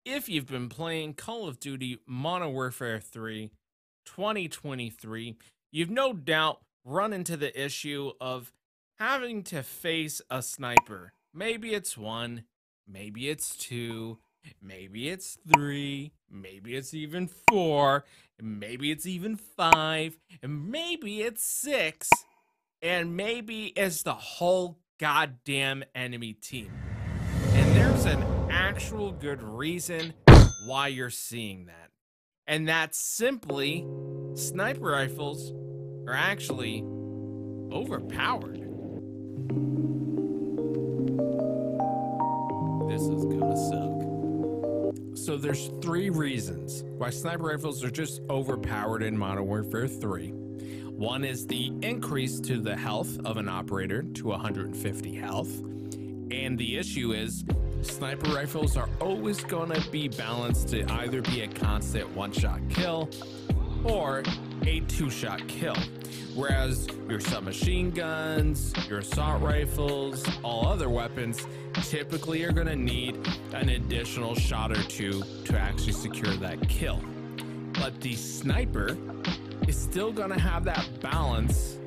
If you've been playing Call of Duty Modern Warfare 3 2023, you've no doubt run into the issue of having to face a sniper. Maybe it's one, maybe it's two, maybe it's three, maybe it's even four, and maybe it's even five, and maybe it's six, and maybe it's the whole goddamn enemy team. And there's an actual good reason why you're seeing that. And that's simply sniper rifles are actually overpowered. This is gonna suck. So there's three reasons why sniper rifles are just overpowered in Modern Warfare 3. One is the increase to the health of an operator to 150 health. And the issue is sniper rifles are always gonna be balanced to either be a constant one-shot kill or a two-shot kill. Whereas your submachine guns, your assault rifles, all other weapons typically are gonna need an additional shot or two to actually secure that kill. But the sniper is still gonna have that balance,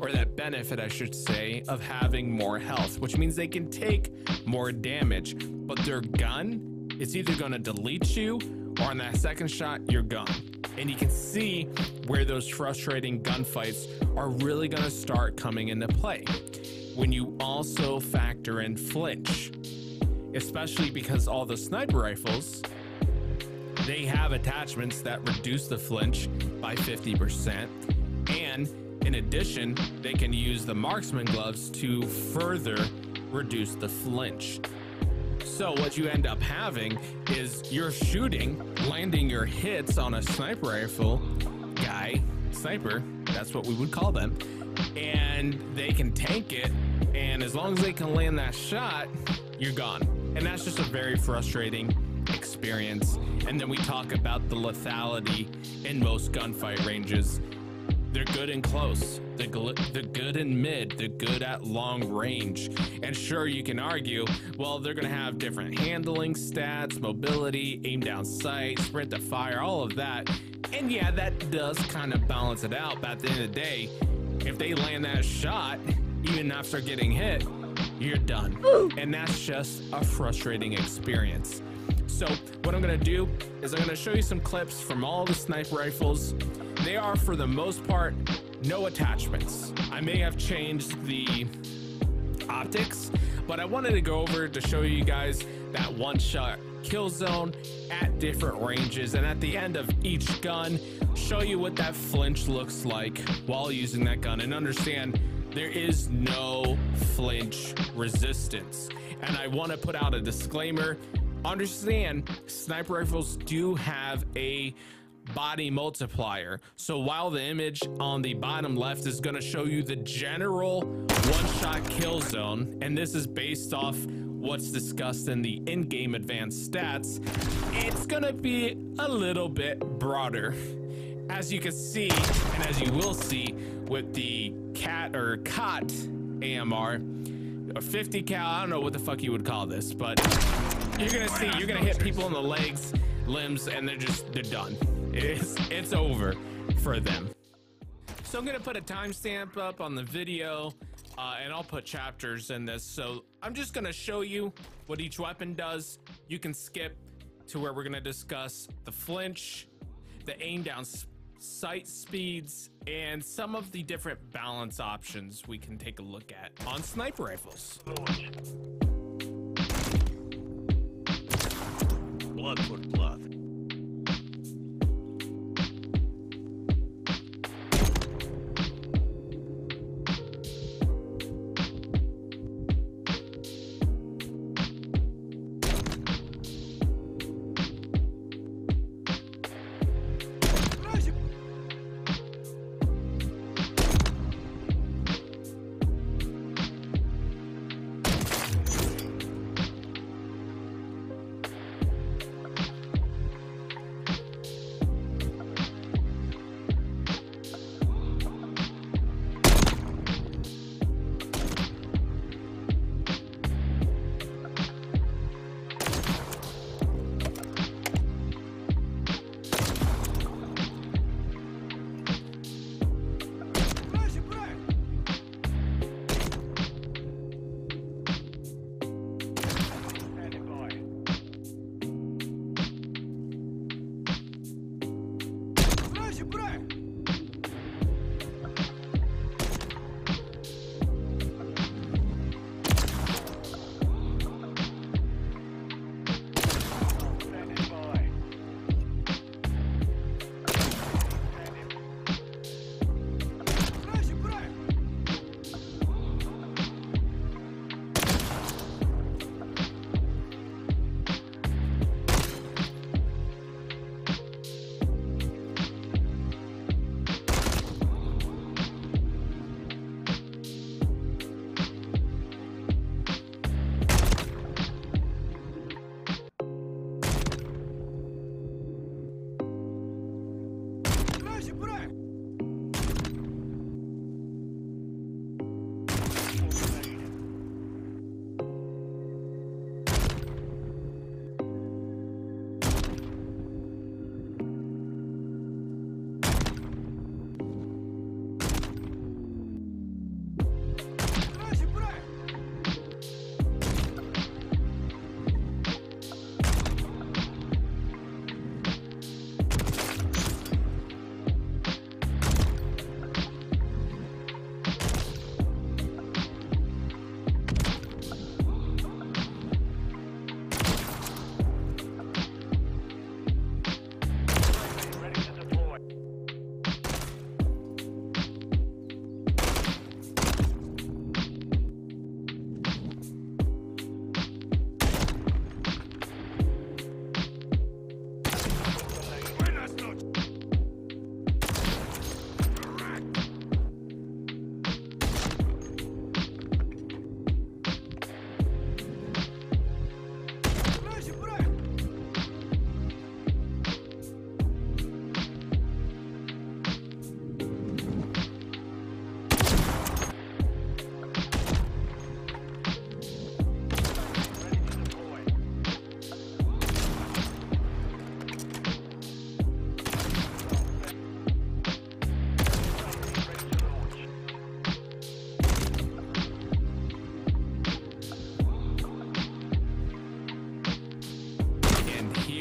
or that benefit I should say, of having more health, which means they can take more damage, but their gun is either gonna delete you or on that second shot you're gone. And you can see where those frustrating gunfights are really gonna start coming into play when you also factor in flinch, especially because all the sniper rifles, they have attachments that reduce the flinch by 50%, and in addition, they can use the marksman gloves to further reduce the flinch. So what you end up having is you're shooting, landing your hits on a sniper rifle guy, sniper, that's what we would call them, and they can tank it, and as long as they can land that shot, you're gone. And that's just a very frustrating experience. And then we talk about the lethality in most gunfight ranges. They're good and close, they're good in mid, they're good at long range. And sure, you can argue, well, they're gonna have different handling stats, mobility, aim down sight, sprint to fire, all of that. And yeah, that does kind of balance it out, but at the end of the day, if they land that shot, even after getting hit, you're done. And that's just a frustrating experience. So what I'm gonna do is I'm gonna show you some clips from all the sniper rifles. They are, for the most part, no attachments. I may have changed the optics, but I wanted to go over to show you guys that one-shot kill zone at different ranges, and at the end of each gun, show you what that flinch looks like while using that gun, and understand there is no flinch resistance. And I want to put out a disclaimer. Understand, sniper rifles do have a body multiplier. So while the image on the bottom left is going to show you the general one-shot kill zone, and this is based off what's discussed in the in-game advanced stats, it's going to be a little bit broader. As you can see, and as you will see with the KATT-AMR, a 50 cal, I don't know what the fuck you would call this, but you're gonna see, you're gonna hit people in the legs, limbs, and they're done. It's over for them. So I'm gonna put a timestamp up on the video, and I'll put chapters in this. So I'm just gonna show you what each weapon does. You can skip to where we're gonna discuss the flinch, the aim down sight speeds, and some of the different balance options we can take a look at on sniper rifles. Blood for blood.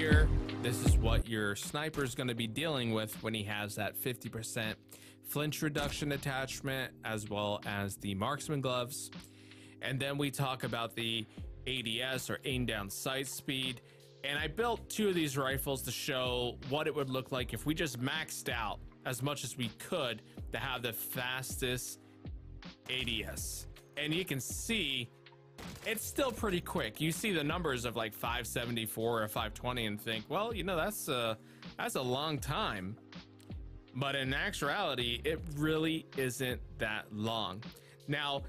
here, this is what your sniper is going to be dealing with when he has that 50% flinch reduction attachment, as well as the marksman gloves. And then we talk about the ADS, or aim down sight speed. And I built two of these rifles to show what it would look like if we just maxed out as much as we could to have the fastest ADS. And you can see it's still pretty quick. You see the numbers of like 574 or 520 and think, well, you know, that's a long time. But in actuality, it really isn't that long. Now,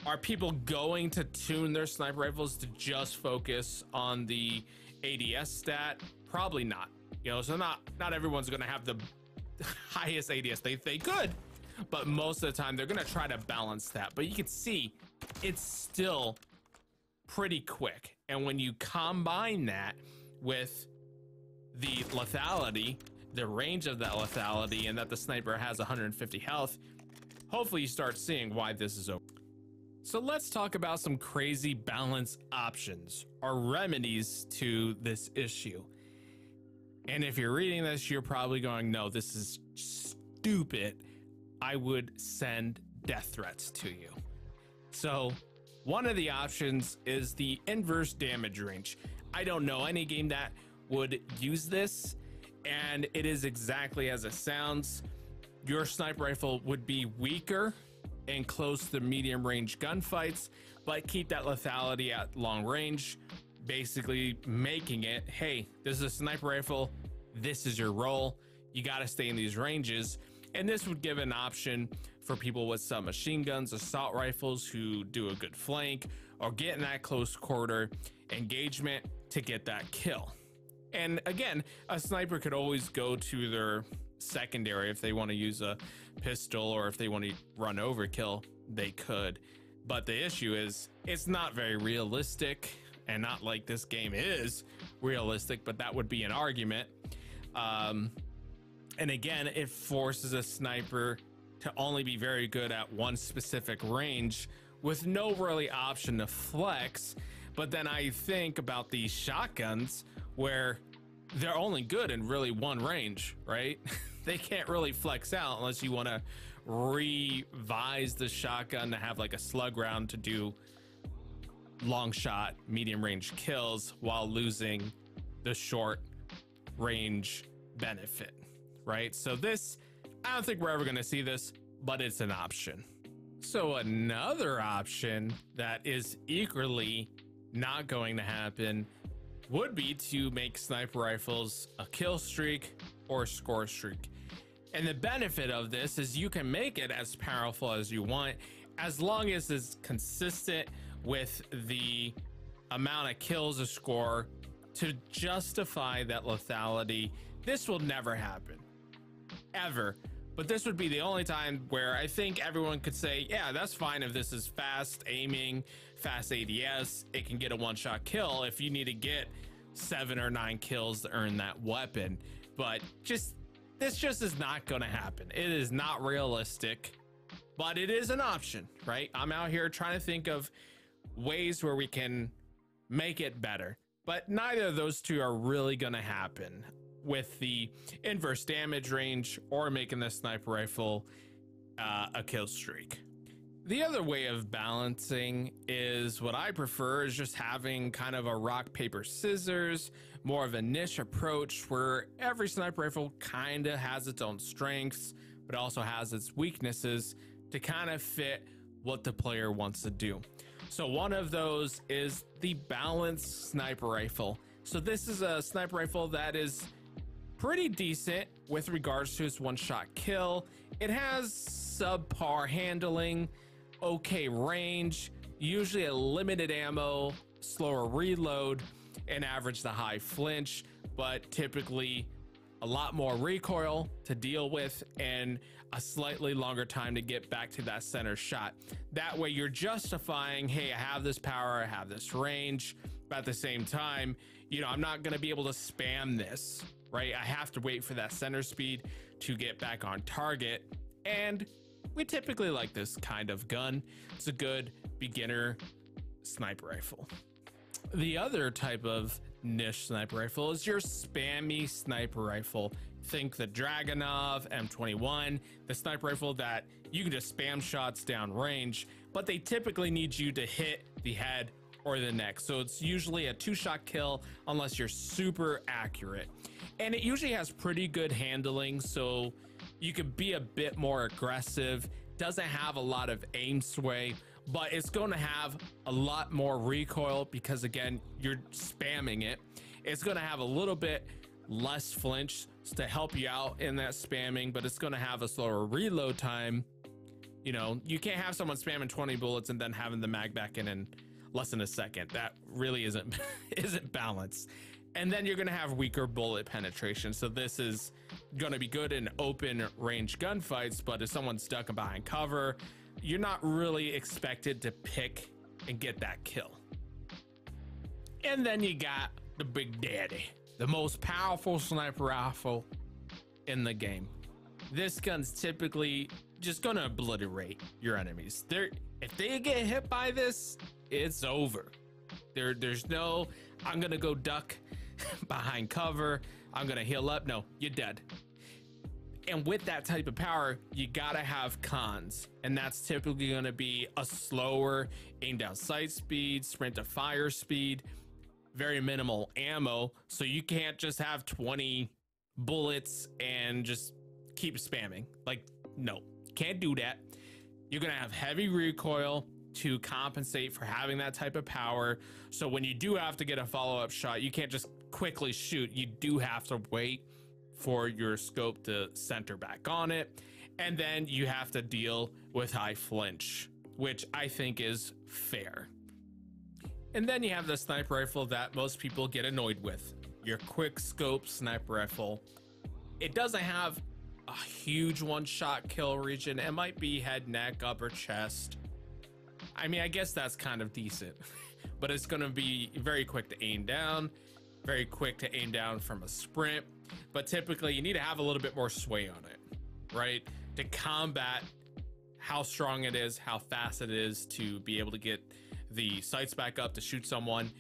are people going to tune their sniper rifles to just focus on the ADS stat? Probably not. You know, so not everyone's going to have the highest ADS. They could, but most of the time they're going to try to balance that. But you can see it's still pretty quick. And when you combine that with the lethality, the range of that lethality, and that the sniper has 150 health, hopefully you start seeing why this is over. So let's talk about some crazy balance options or remedies to this issue. And if you're reading this, you're probably going, no, this is stupid. I would send death threats to you. So one of the options is the inverse damage range. I don't know any game that would use this, and it is exactly as it sounds. Your sniper rifle would be weaker and close to medium range gunfights, but keep that lethality at long range, basically making it, hey, this is a sniper rifle, this is your role, you got to stay in these ranges. And this would give an option for people with submachine guns, assault rifles who do a good flank, or get in that close quarter engagement to get that kill. And again, a sniper could always go to their secondary if they want to use a pistol, or if they want to run overkill, they could. But the issue is it's not very realistic, and not like this game is realistic, but that would be an argument. And again, it forces a sniper to only be very good at one specific range with no really option to flex. But then I think about these shotguns where they're only good in really one range, right? They can't really flex out unless you want to revise the shotgun to have like a slug round to do long shot, medium range kills while losing the short range benefit, right? So this, I don't think we're ever going to see this, but it's an option. So another option that is equally not going to happen would be to make sniper rifles a kill streak or score streak. And the benefit of this is you can make it as powerful as you want, as long as it's consistent with the amount of kills a score to justify that lethality. This will never happen, ever. But this would be the only time where I think everyone could say, yeah, that's fine if this is fast aiming, fast ADS, it can get a one-shot kill if you need to get 7 or 9 kills to earn that weapon. But this just is not going to happen. It is not realistic, but it is an option, right? I'm out here trying to think of ways where we can make it better, but neither of those two are really going to happen with the inverse damage range or making the sniper rifle a kill streak. The other way of balancing is what I prefer, is just having kind of a rock, paper, scissors, more of a niche approach where every sniper rifle kind of has its own strengths, but also has its weaknesses to kind of fit what the player wants to do. So one of those is the balanced sniper rifle. So this is a sniper rifle that is pretty decent with regards to its one-shot kill. It has subpar handling, okay range, usually a limited ammo, slower reload, and average to high flinch, but typically a lot more recoil to deal with and a slightly longer time to get back to that center shot. That way you're justifying, hey, I have this power, I have this range, but at the same time, you know, I'm not going to be able to spam this, right? I have to wait for that center speed to get back on target. And we typically like this kind of gun. It's a good beginner sniper rifle. The other type of niche sniper rifle is your spammy sniper rifle. Think the Dragunov M21, the sniper rifle that you can just spam shots down range, but they typically need you to hit the head or the neck. So it's usually a 2-shot kill unless you're super accurate. And it usually has pretty good handling, so you could be a bit more aggressive. Doesn't have a lot of aim sway, but it's going to have a lot more recoil because, again, you're spamming it. It's going to have a little bit less flinch to help you out in that spamming, but it's going to have a slower reload time. You know, you can't have someone spamming 20 bullets and then having the mag back in less than a second. That really isn't balanced. And then you're going to have weaker bullet penetration. So this is going to be good in open range gunfights, but if someone's stuck behind cover, you're not really expected to pick and get that kill. And then you got the Big Daddy, the most powerful sniper rifle in the game. This gun's typically just going to obliterate your enemies. If they get hit by this, it's over. There's no, I'm going to go duck behind cover, I'm gonna heal up. No, you're dead. And with that type of power, you gotta have cons, and that's typically gonna be a slower aim down sight speed, sprint to fire speed, very minimal ammo, so you can't just have 20 bullets and just keep spamming. Like, no, can't do that. You're gonna have heavy recoil to compensate for having that type of power. So when you do have to get a follow-up shot, you can't just quickly shoot. You do have to wait for your scope to center back on it. And then you have to deal with high flinch, which I think is fair. And then you have the sniper rifle that most people get annoyed with, your QuickScope sniper rifle. It doesn't have a huge one-shot kill region. It might be head, neck, upper chest. I mean, I guess that's kind of decent, but it's going to be very quick to aim down, very quick to aim down from a sprint. But typically you need to have a little bit more sway on it, right? To combat how strong it is, how fast it is to be able to get the sights back up to shoot someone.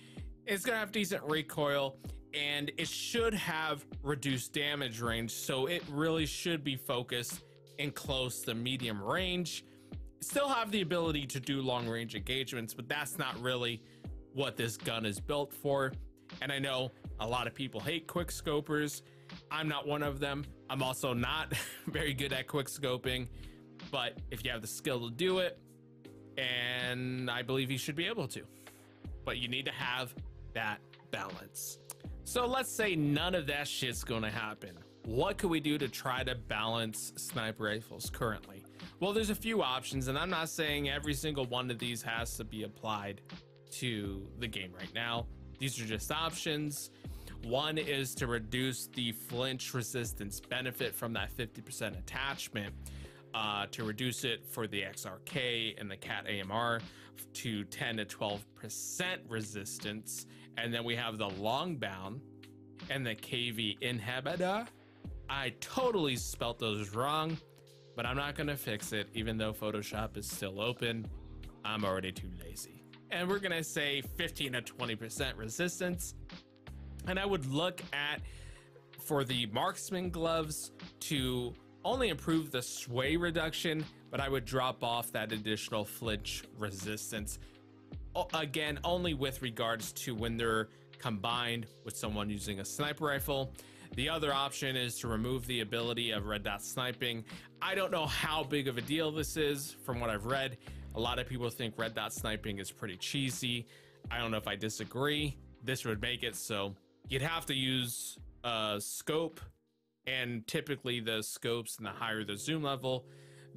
It's going to have decent recoil, and it should have reduced damage range. So it really should be focused in close to medium range. Still have the ability to do long range engagements, but that's not really what this gun is built for. And I know a lot of people hate quick scopers. I'm not one of them. I'm also not very good at quick scoping, but if you have the skill to do it, and I believe you should be able to, but you need to have that balance. So let's say none of that shit's gonna happen. What could we do to try to balance sniper rifles currently? Well, there's a few options, and I'm not saying every single one of these has to be applied to the game right now. These are just options. One is to reduce the flinch resistance benefit from that 50% attachment, to reduce it for the XRK and the KATT-AMR to 10 to 12% resistance. And then we have the Longbown and the KV inhibitor. I totally spelt those wrong, but I'm not gonna fix it, even though Photoshop is still open. I'm already too lazy. And we're gonna say 15 to 20% resistance. And I would look at, for the marksman gloves, to only improve the sway reduction, but I would drop off that additional flinch resistance. Again, only with regards to when they're combined with someone using a sniper rifle. The other option is to remove the ability of red dot sniping. I don't know how big of a deal this is. From what I've read, a lot of people think red dot sniping is pretty cheesy. I don't know if I disagree. This would make it so you'd have to use a scope, and typically the scopes, and the higher the zoom level,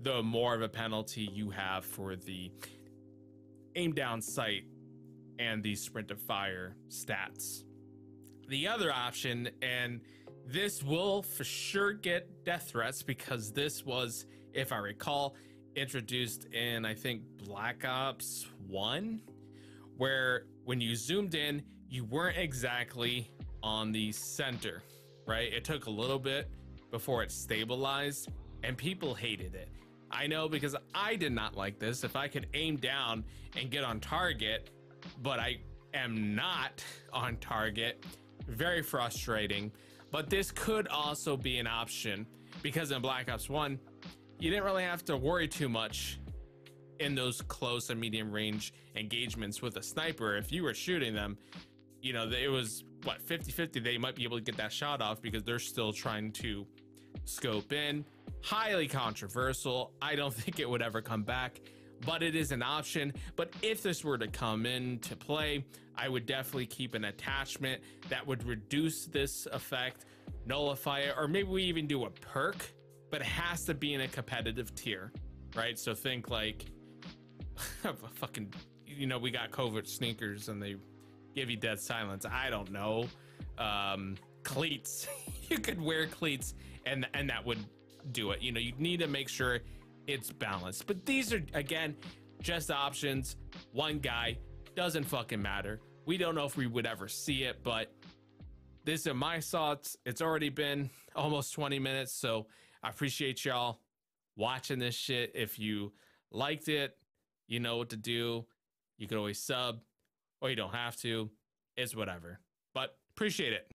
the more of a penalty you have for the aim down sight and the sprint to fire stats. The other option, and this will for sure get death threats, because this was, if I recall, introduced in, I think, Black Ops 1, where when you zoomed in, you weren't exactly on the center, right? It took a little bit before it stabilized, and people hated it. I know, because I did not like this. If I could aim down and get on target, but I am not on target. Very frustrating. But this could also be an option because in Black Ops 1, you didn't really have to worry too much in those close and medium range engagements with a sniper. If you were shooting them, you know, it was what, 50-50, they might be able to get that shot off because they're still trying to scope in. Highly controversial. I don't think it would ever come back, but it is an option. But if this were to come into play, I would definitely keep an attachment that would reduce this effect, nullify it, or maybe we even do a perk, but it has to be in a competitive tier, right? So think like fucking, you know, we got covert sneakers and they give you dead silence. I don't know. Cleats. You could wear cleats and that would do it. You know, you need to make sure it's balanced. But these are, again, just options. One guy, doesn't fucking matter. We don't know if we would ever see it, but these are my thoughts. It's already been almost 20 minutes, so I appreciate y'all watching this shit. If you liked it, you know what to do. You could always sub, or you don't have to. It's whatever. But appreciate it.